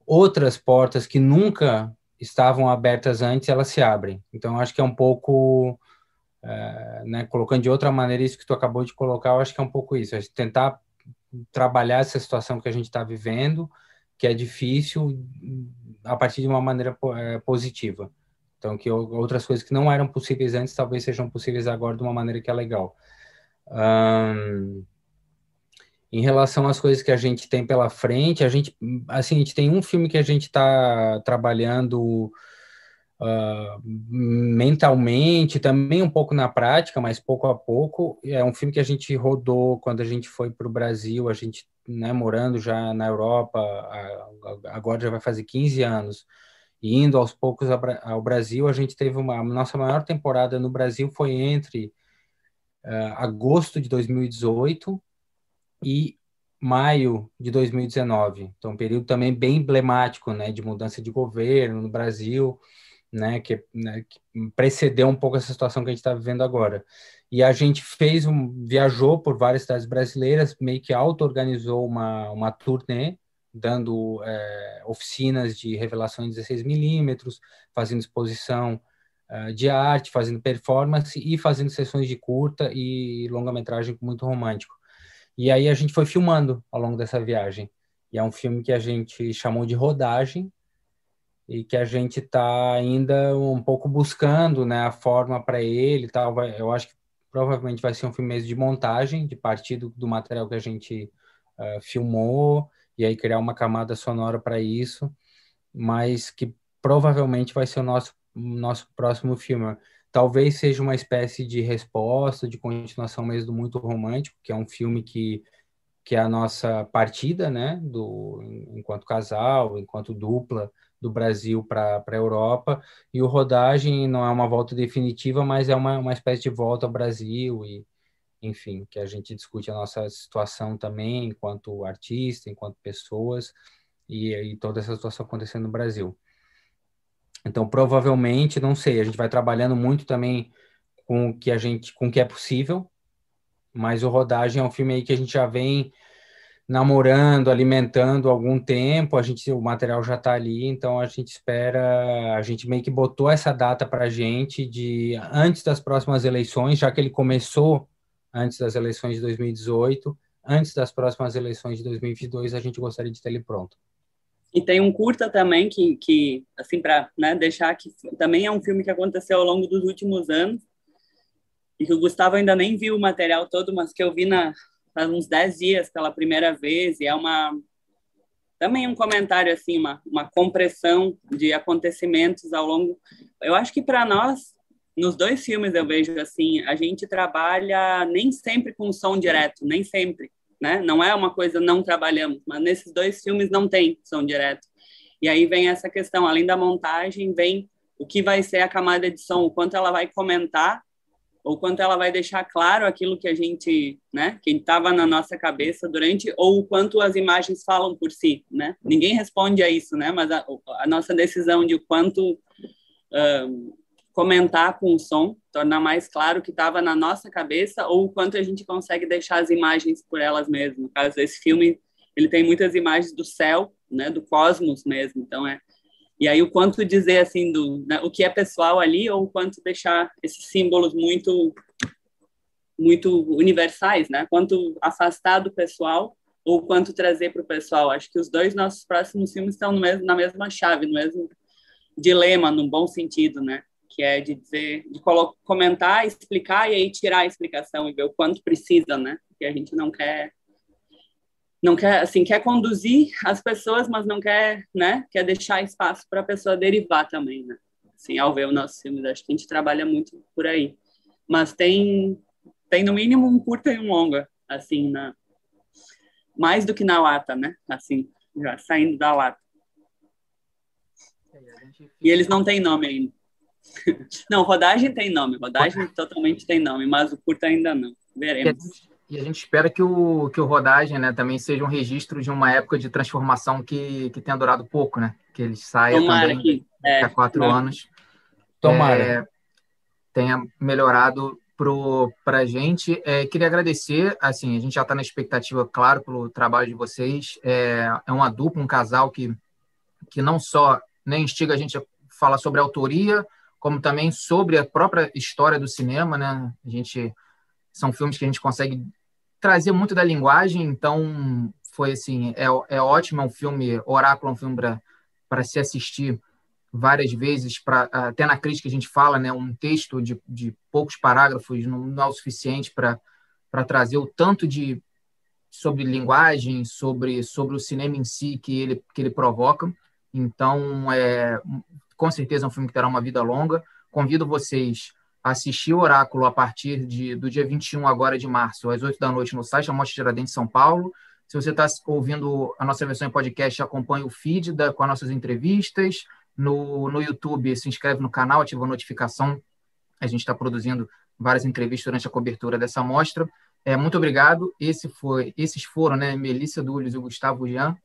outras portas que nunca estavam abertas antes, elas se abrem. Então, acho que é um pouco, né, colocando de outra maneira isso que tu acabou de colocar, eu acho que é um pouco isso, a gente tentar trabalhar essa situação que a gente está vivendo, que é difícil, a partir de uma maneira positiva. Então, que outras coisas que não eram possíveis antes, talvez sejam possíveis agora de uma maneira que é legal. Em relação às coisas que a gente tem pela frente, a gente tem um filme que a gente está trabalhando mentalmente, também um pouco na prática, mas pouco a pouco. É um filme que a gente rodou quando a gente foi para o Brasil, a gente, né, morando já na Europa, agora já vai fazer 15 anos, e indo aos poucos ao Brasil. A gente teve a nossa maior temporada no Brasil foi entre agosto de 2018 e maio de 2019. Então, um período também bem emblemático, né, de mudança de governo no Brasil, né, que precedeu um pouco essa situação que a gente está vivendo agora. E a gente viajou por várias cidades brasileiras, meio que auto-organizou uma turnê, dando oficinas de revelação em 16mm, fazendo exposição de arte, fazendo performance e fazendo sessões de curta e longa-metragem muito romântico. E aí a gente foi filmando ao longo dessa viagem. E é um filme que a gente chamou de Rodagem e que a gente está ainda um pouco buscando, né, a forma para ele e tal. Eu acho que provavelmente vai ser um filme mesmo de montagem, de partir do material que a gente filmou, e aí criar uma camada sonora para isso, mas que provavelmente vai ser o nosso próximo filme. Talvez seja uma espécie de resposta, de continuação mesmo do Muito Romântico, que é um filme que é a nossa partida, né, enquanto casal, enquanto dupla, do Brasil para a Europa, e o Rodagem não é uma volta definitiva, mas é uma espécie de volta ao Brasil, e enfim, que a gente discute a nossa situação também, enquanto artista, enquanto pessoas, e toda essa situação acontecendo no Brasil. Então, provavelmente, não sei, a gente vai trabalhando muito também com o que é possível, mas o Rodagem é um filme aí que a gente já vem namorando, alimentando há algum tempo, o material já está ali, então a gente espera, a gente meio que botou essa data para a gente de antes das próximas eleições, já que ele começou antes das eleições de 2018, antes das próximas eleições de 2022, a gente gostaria de ter ele pronto. E tem um curta também que assim, para, né, deixar que também é um filme que aconteceu ao longo dos últimos anos e que o Gustavo ainda nem viu o material todo, mas que eu vi faz uns 10 dias pela primeira vez, e é também um comentário, assim, uma compressão de acontecimentos ao longo. Eu acho que para nós, nos dois filmes eu vejo assim, a gente trabalha nem sempre com som direto, nem sempre, né? Não é uma coisa, não trabalhamos, mas nesses dois filmes não tem som direto. E aí vem essa questão, além da montagem, vem o que vai ser a camada de som, o quanto ela vai comentar, ou quanto ela vai deixar claro aquilo que a gente, né, que estava na nossa cabeça durante, ou o quanto as imagens falam por si, né? Ninguém responde a isso, né? Mas a nossa decisão de quanto comentar com o som, tornar mais claro o que estava na nossa cabeça, ou o quanto a gente consegue deixar as imagens por elas mesmas. No caso, esse filme, ele tem muitas imagens do céu, né, do cosmos mesmo, então e aí o quanto dizer assim né, o que é pessoal ali, ou o quanto deixar esses símbolos muito universais, né? Quanto afastar do pessoal, ou quanto trazer para o pessoal. Acho que os dois nossos próximos filmes estão na mesma chave, no mesmo dilema, no bom sentido, né? Que é de dizer, de comentar, explicar e aí tirar a explicação e ver o quanto precisa, né? Porque a gente não quer, assim, quer conduzir as pessoas, mas não quer, né? Quer deixar espaço para a pessoa derivar também, né? Assim, ao ver os nossos filmes, acho que a gente trabalha muito por aí. Mas tem no mínimo um curta e um longa, assim, mais do que na lata, né? Assim, já saindo da lata. E eles não têm nome ainda. Não, Rodagem tem nome, Rodagem totalmente tem nome, mas o curta ainda não. Veremos. E a gente espera que o Rodagem, né, também seja um registro de uma época de transformação que tenha durado pouco, né? Que ele saia Tomara também que daqui a 4 anos, Tomara. tenha melhorado para a gente. Queria agradecer, assim, a gente já está na expectativa, claro, pelo trabalho de vocês. É uma dupla, um casal que não só, né, instiga a gente a falar sobre a autoria, como também sobre a própria história do cinema, né? São filmes que a gente consegue trazer muito da linguagem, então foi assim, é ótimo, é um filme, Oráculo é um filme para se assistir várias vezes, até na crítica a gente fala, né, um texto de poucos parágrafos não é o suficiente para trazer o tanto sobre linguagem, sobre o cinema em si que ele provoca. Então, com certeza é um filme que terá uma vida longa. Convido vocês a assistir o Oráculo a partir do dia 21 agora de março, às 8 da noite, no site da Mostra Tiradentes São Paulo. Se você está ouvindo a nossa versão em podcast, acompanhe o feed com as nossas entrevistas. No YouTube, se inscreve no canal, ativa a notificação. A gente está produzindo várias entrevistas durante a cobertura dessa mostra. Muito obrigado. Esses foram, né, Melissa Dúlios e o Gustavo Jean,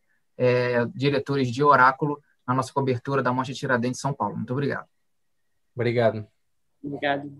diretores de Oráculo, na nossa cobertura da Mostra Tiradentes São Paulo. Muito obrigado. Obrigado. Obrigado.